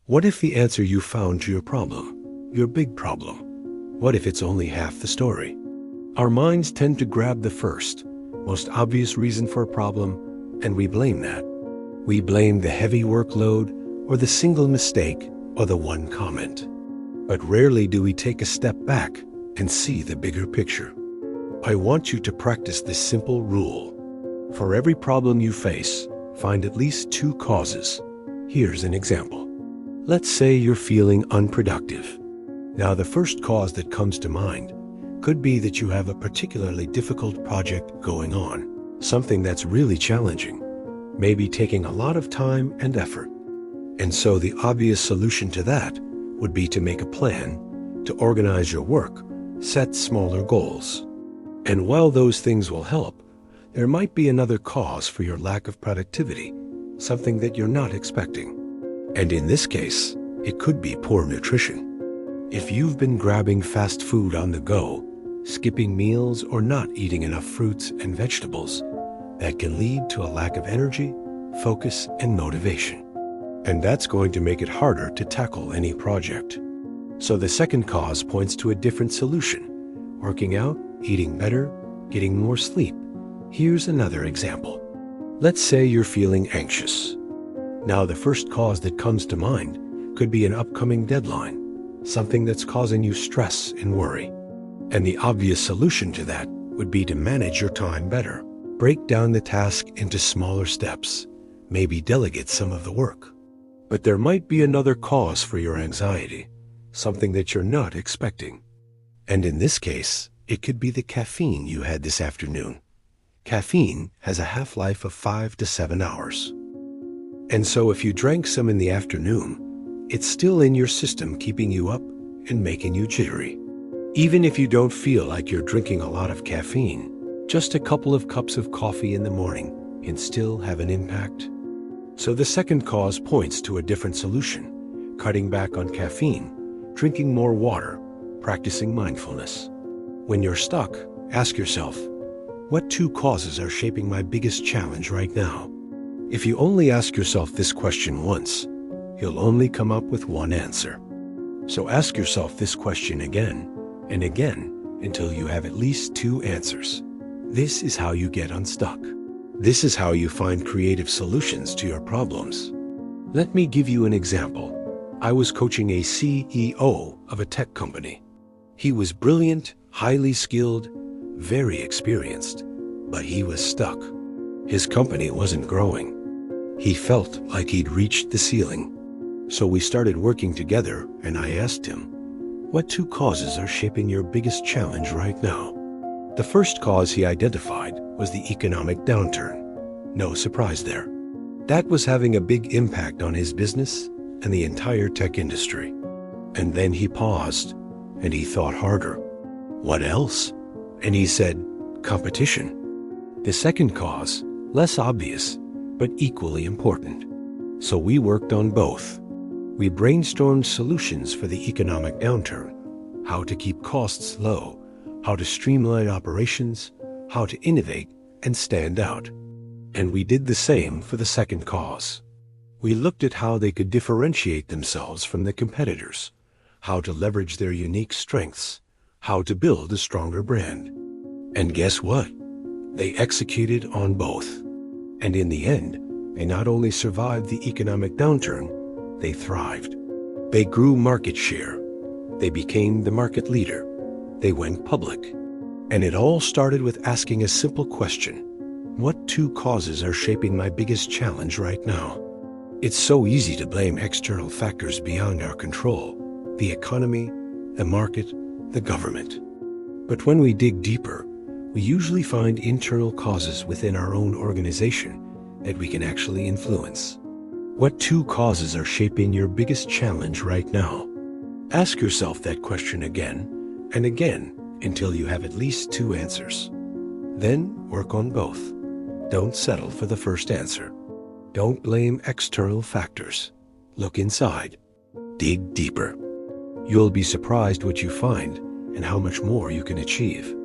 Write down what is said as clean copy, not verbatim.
What if the answer you found to your problem, your big problem? What if it's only half the story? Our minds tend to grab the first, most obvious reason for a problem, and we blame that. We blame the heavy workload, or the single mistake, or the one comment. But rarely do we take a step back and see the bigger picture. I want you to practice this simple rule. For every problem you face, find at least two causes. Here's an example. Let's say you're feeling unproductive. Now, the first cause that comes to mind could be that you have a particularly difficult project going on, something that's really challenging, maybe taking a lot of time and effort. And so the obvious solution to that would be to make a plan, to organize your work, set smaller goals. And while those things will help, there might be another cause for your lack of productivity, something that you're not expecting. And in this case, it could be poor nutrition. If you've been grabbing fast food on the go, skipping meals, or not eating enough fruits and vegetables, that can lead to a lack of energy, focus, and motivation. And that's going to make it harder to tackle any project. So the second cause points to a different solution: working out, eating better, getting more sleep. Here's another example. Let's say you're feeling anxious. Now, the first cause that comes to mind could be an upcoming deadline, something that's causing you stress and worry. And the obvious solution to that would be to manage your time better. Break down the task into smaller steps, maybe delegate some of the work. But there might be another cause for your anxiety, something that you're not expecting. And in this case, it could be the caffeine you had this afternoon. Caffeine has a half-life of 5 to 7 hours. And so if you drank some in the afternoon, it's still in your system, keeping you up and making you jittery. Even if you don't feel like you're drinking a lot of caffeine, just a couple of cups of coffee in the morning can still have an impact. So the second cause points to a different solution: cutting back on caffeine, drinking more water, practicing mindfulness. When you're stuck, ask yourself, what two causes are shaping my biggest challenge right now? If you only ask yourself this question once, you'll only come up with one answer. So ask yourself this question again and again until you have at least two answers. This is how you get unstuck. This is how you find creative solutions to your problems. Let me give you an example. I was coaching a CEO of a tech company. He was brilliant, highly skilled, very experienced, but he was stuck. His company wasn't growing. He felt like he'd reached the ceiling. So we started working together, and I asked him, what two causes are shaping your biggest challenge right now? The first cause he identified was the economic downturn. No surprise there. That was having a big impact on his business and the entire tech industry. And then he paused, and he thought harder. What else? And he said, competition. The second cause, less obvious, but equally important. So we worked on both. We brainstormed solutions for the economic downturn: how to keep costs low, how to streamline operations, how to innovate and stand out. And we did the same for the second cause. We looked at how they could differentiate themselves from the competitors, how to leverage their unique strengths, how to build a stronger brand. And guess what? They executed on both. And in the end, they not only survived the economic downturn, they thrived. They grew market share. They became the market leader. They went public. And it all started with asking a simple question: what two causes are shaping my biggest challenge right now? It's so easy to blame external factors beyond our control: the economy, the market, the government. But when we dig deeper, we usually find internal causes within our own organization that we can actually influence. What two causes are shaping your biggest challenge right now? Ask yourself that question again and again until you have at least two answers. Then work on both. Don't settle for the first answer. Don't blame external factors. Look inside. Dig deeper. You'll be surprised what you find and how much more you can achieve.